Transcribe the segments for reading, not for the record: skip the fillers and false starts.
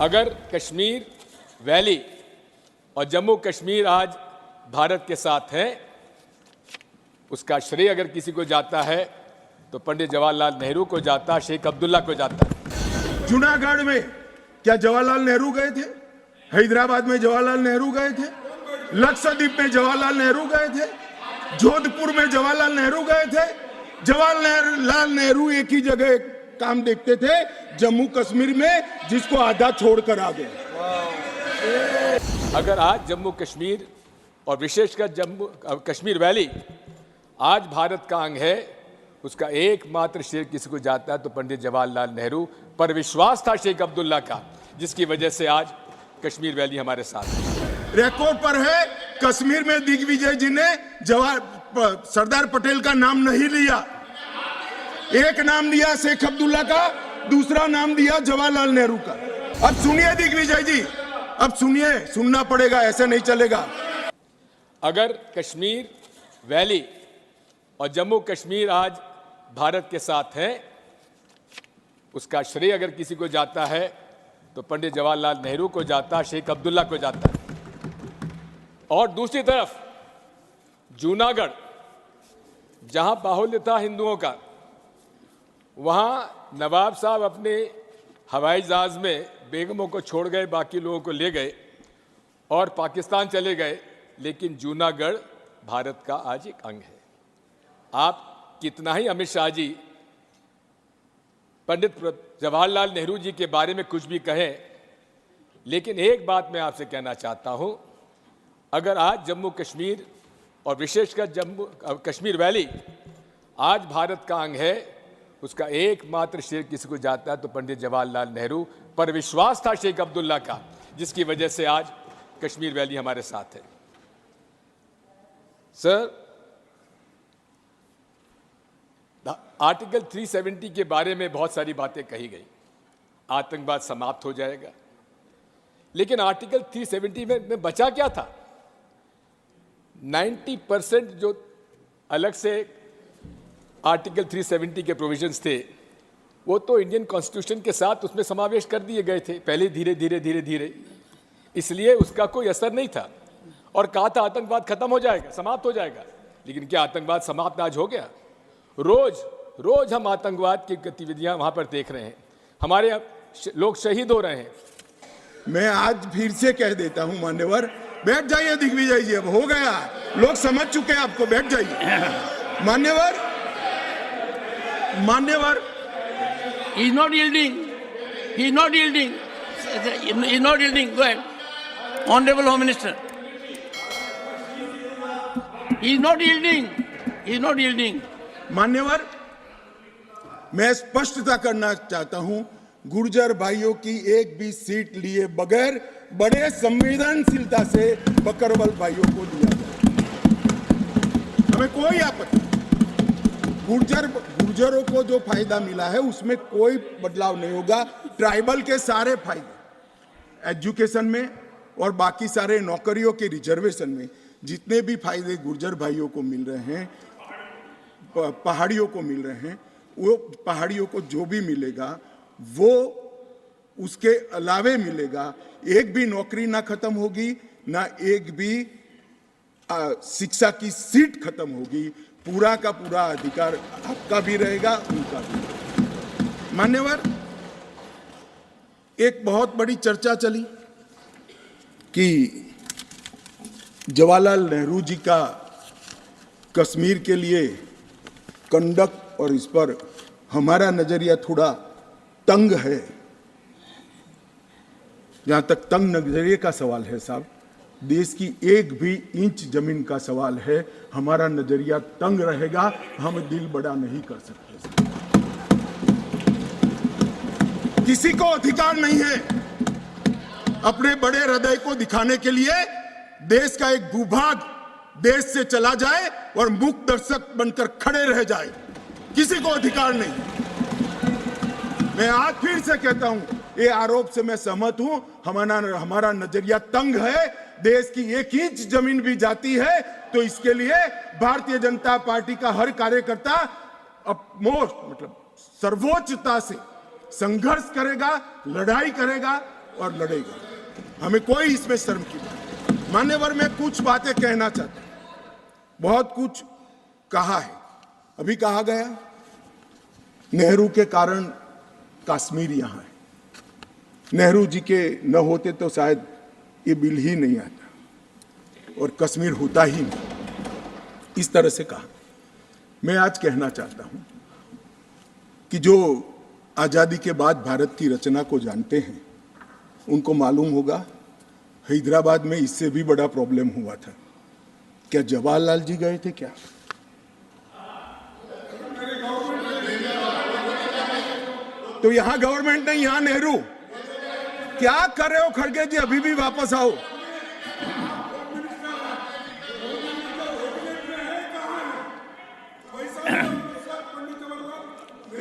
अगर कश्मीर वैली और जम्मू कश्मीर आज भारत के साथ है, उसका श्रेय अगर किसी को जाता है तो पंडित जवाहरलाल नेहरू को जाता, शेख अब्दुल्ला को जाता। जूनागढ़ में क्या जवाहरलाल नेहरू गए थे? हैदराबाद में जवाहरलाल नेहरू गए थे? लक्षद्वीप में जवाहरलाल नेहरू गए थे? जोधपुर में जवाहरलाल नेहरू गए थे? जवाहरलाल नेहरू एक ही जगह काम देखते थे, जम्मू कश्मीर में, जिसको आधा छोड़कर आ गए। अगर आज जम्मू कश्मीर और विशेषकर जम्मू कश्मीर वैली आज भारत का अंग है, उसका एकमात्र श्रेय किसी को जाता है तो पंडित जवाहरलाल नेहरू पर विश्वास था शेख अब्दुल्ला का, जिसकी वजह से आज कश्मीर वैली हमारे साथ है। रिकॉर्ड पर है, कश्मीर में दिग्विजय जी ने सरदार पटेल का नाम नहीं लिया। एक नाम लिया शेख अब्दुल्ला का, दूसरा नाम दिया जवाहरलाल नेहरू का। अब सुनिए दिग्विजय जी, अब सुनिए, सुनना पड़ेगा, ऐसे नहीं चलेगा। अगर कश्मीर वैली और जम्मू कश्मीर आज भारत के साथ है, उसका श्रेय अगर किसी को जाता है तो पंडित जवाहरलाल नेहरू को जाता, शेख अब्दुल्ला को जाता। और दूसरी तरफ जूनागढ़, जहां बाहुल्य था हिंदुओं का, वहां नवाब साहब अपने हवाई जहाज में बेगमों को छोड़ गए, बाकी लोगों को ले गए और पाकिस्तान चले गए, लेकिन जूनागढ़ भारत का आज एक अंग है। आप कितना ही अमित शाह जी पंडित जवाहरलाल नेहरू जी के बारे में कुछ भी कहें, लेकिन एक बात मैं आपसे कहना चाहता हूं, अगर आज जम्मू कश्मीर और विशेषकर जम्मू कश्मीर वैली आज भारत का अंग है, उसका एकमात्र श्रेय किसी को जाता है तो पंडित जवाहरलाल नेहरू पर विश्वास था शेख अब्दुल्ला का, जिसकी वजह से आज कश्मीर वैली हमारे साथ है। सर, आर्टिकल 370 के बारे में बहुत सारी बातें कही गई, आतंकवाद समाप्त हो जाएगा, लेकिन आर्टिकल 370 में बचा क्या था? 90% जो अलग से आर्टिकल 370 के प्रोविजंस थे, वो तो इंडियन कॉन्स्टिट्यूशन के साथ उसमें समावेश कर दिए गए थे पहले, धीरे धीरे, इसलिए उसका कोई असर नहीं था। और कहा था आतंकवाद खत्म हो जाएगा, समाप्त हो जाएगा, लेकिन क्या आतंकवाद समाप्त आज हो गया? रोज हम आतंकवाद की गतिविधियां वहां पर देख रहे हैं, हमारे लोग शहीद हो रहे हैं। मैं आज फिर से कह देता हूं, मान्यवर, बैठ जाइए दिग्विजय जी, अब हो गया, लोग समझ चुके हैं आपको, बैठ जाइए। मान्यवर he is not yielding, go ahead, honorable home minister, he is not yielding। मान्यवर, मैं स्पष्टता करना चाहता हूं, गुर्जर भाइयों की एक भी सीट लिए बगैर बड़े संवेदनशीलता से बकरवाल भाइयों को दिया जाए, हमें कोई आपत्ति। गुर्जरों को जो फायदा मिला है उसमें कोई बदलाव नहीं होगा। ट्राइबल के सारे फायदे एजुकेशन में और बाकी सारे नौकरियों के रिजर्वेशन में जितने भी फायदे गुर्जर भाइयों को मिल रहे हैं, पहाड़ियों को मिल रहे हैं, वो पहाड़ियों को जो भी मिलेगा वो उसके अलावे मिलेगा। एक भी नौकरी ना खत्म होगी, ना एक भी शिक्षा की सीट खत्म होगी, पूरा का पूरा अधिकार आपका भी रहेगा, उनका भी। मान्यवर, एक बहुत बड़ी चर्चा चली कि जवाहरलाल नेहरू जी का कश्मीर के लिए कंडक्ट, और इस पर हमारा नजरिया थोड़ा तंग है। जहां तक तंग नजरिए का सवाल है साहब, देश की एक भी इंच जमीन का सवाल है, हमारा नजरिया तंग रहेगा, हम दिल बड़ा नहीं कर सकते। किसी को अधिकार नहीं है अपने बड़े हृदय को दिखाने के लिए देश का एक भूभाग देश से चला जाए और मूक दर्शक बनकर खड़े रह जाए, किसी को अधिकार नहीं। मैं आज फिर से कहता हूं, ये आरोप से मैं सहमत हूं, हमारा नजरिया तंग है। देश की एक इंच जमीन भी जाती है तो इसके लिए भारतीय जनता पार्टी का हर कार्यकर्ता सर्वोच्चता से संघर्ष करेगा, लड़ाई करेगा और लड़ेगा, हमें कोई इसमें शर्म की बात नहीं। मान्यवर, मैं कुछ बातें कहना चाहता हूं। बहुत कुछ कहा है, अभी कहा गया नेहरू के कारण कश्मीर यहां है, नेहरू जी के न होते तो शायद ये बिल ही नहीं आता और कश्मीर होता ही नहीं, इस तरह से कहा। मैं आज कहना चाहता हूं कि जो आजादी के बाद भारत की रचना को जानते हैं उनको मालूम होगा हैदराबाद में इससे भी बड़ा प्रॉब्लम हुआ था। क्या जवाहरलाल जी गए थे क्या? तो यहां गवर्नमेंट नहीं, यहां नेहरू। क्या कर रहे हो खड़गे जी? अभी भी वापस आओ।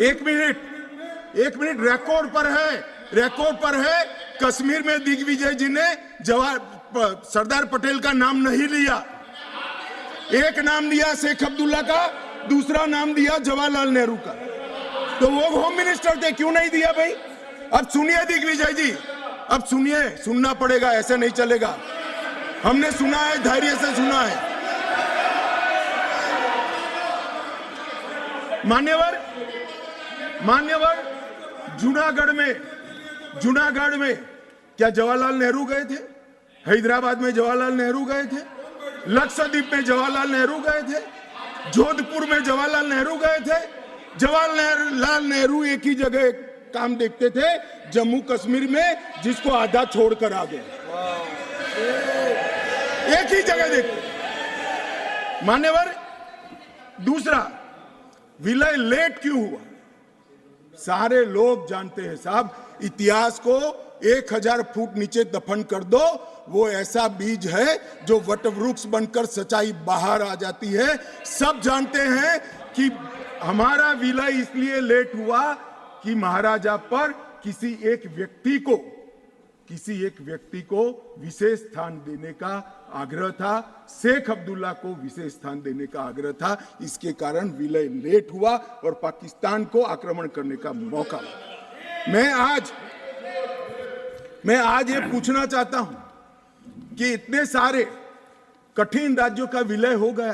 एक मिनट, रिकॉर्ड पर है। कश्मीर में दिग्विजय जी ने सरदार पटेल का नाम नहीं लिया। एक नाम दिया शेख अब्दुल्ला का, दूसरा नाम दिया जवाहरलाल नेहरू का। तो वो होम मिनिस्टर थे, क्यों नहीं दिया भाई? अब सुनिए दिग्विजय जी, अब सुनिए, सुनना पड़ेगा, ऐसे नहीं चलेगा। हमने सुना है, धैर्य से सुना है। मान्यवर, जूनागढ़ में क्या जवाहरलाल नेहरू गए थे? हैदराबाद में जवाहरलाल नेहरू गए थे, लक्षद्वीप में जवाहरलाल नेहरू गए थे, जोधपुर में जवाहरलाल नेहरू गए थे। जवाहरलाल नेहरू एक ही जगह काम देखते थे, जम्मू कश्मीर में, जिसको आधा छोड़कर आ गए। एक ही जगह देखते। मान्यवर, दूसरा, विलय लेट क्यों हुआ? सारे लोग जानते हैं साहब, इतिहास को 1000 फुट नीचे दफन कर दो, वो ऐसा बीज है जो वटवृक्ष बनकर सच्चाई बाहर आ जाती है। सब जानते हैं कि हमारा विलय इसलिए लेट हुआ कि महाराजा पर किसी एक व्यक्ति को विशेष स्थान देने का आग्रह था, शेख अब्दुल्ला को विशेष स्थान देने का आग्रह था। इसके कारण विलय लेट हुआ और पाकिस्तान को आक्रमण करने का मौका मिला। मैं आज ये पूछना चाहता हूं कि इतने सारे कठिन राज्यों का विलय हो गया,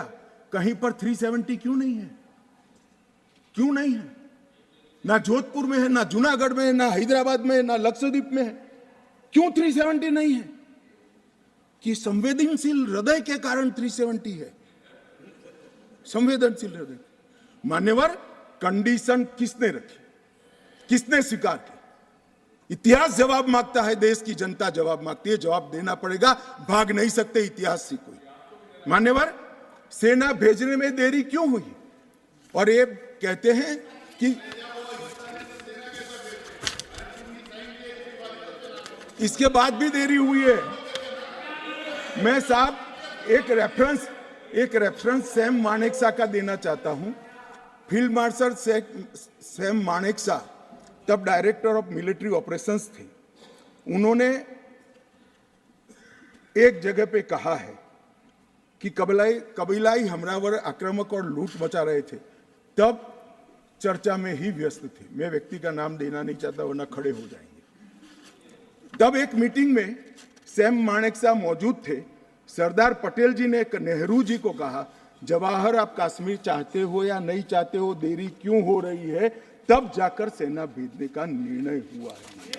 कहीं पर 370 क्यों नहीं है? क्यों नहीं है? ना जोधपुर में है, ना जूनागढ़ में है, ना हैदराबाद में है, ना लक्षद्वीप में है। क्यों 370 नहीं है? कि संवेदनशील हृदय के कारण 370 है। संवेदनशील हृदय। मान्यवर, कंडीशन किसने रखी? किसने स्वीकार की? इतिहास जवाब मांगता है, देश की जनता जवाब मांगती है, जवाब देना पड़ेगा, भाग नहीं सकते इतिहास से कोई। मान्यवर, सेना भेजने में देरी क्यों हुई? और ये कहते हैं कि इसके बाद भी देरी हुई है। मैं साहब एक रेफरेंस सैम मानेकशॉ का देना चाहता हूं। फील्ड मार्शल सैम मानेकशॉ तब डायरेक्टर ऑफ मिलिट्री ऑपरेशंस थे। उन्होंने एक जगह पे कहा है कि कबीलाई हमलावर आक्रामक और लूट मचा रहे थे, तब चर्चा में ही व्यस्त थे। मैं व्यक्ति का नाम देना नहीं चाहता वरना खड़े हो जाएंगे। तब एक मीटिंग में सैम मानेकशॉ मौजूद थे। सरदार पटेल जी ने नेहरू जी को कहा, जवाहर आप कश्मीर चाहते हो या नहीं चाहते हो, देरी क्यों हो रही है? तब जाकर सेना भेजने का निर्णय हुआ है।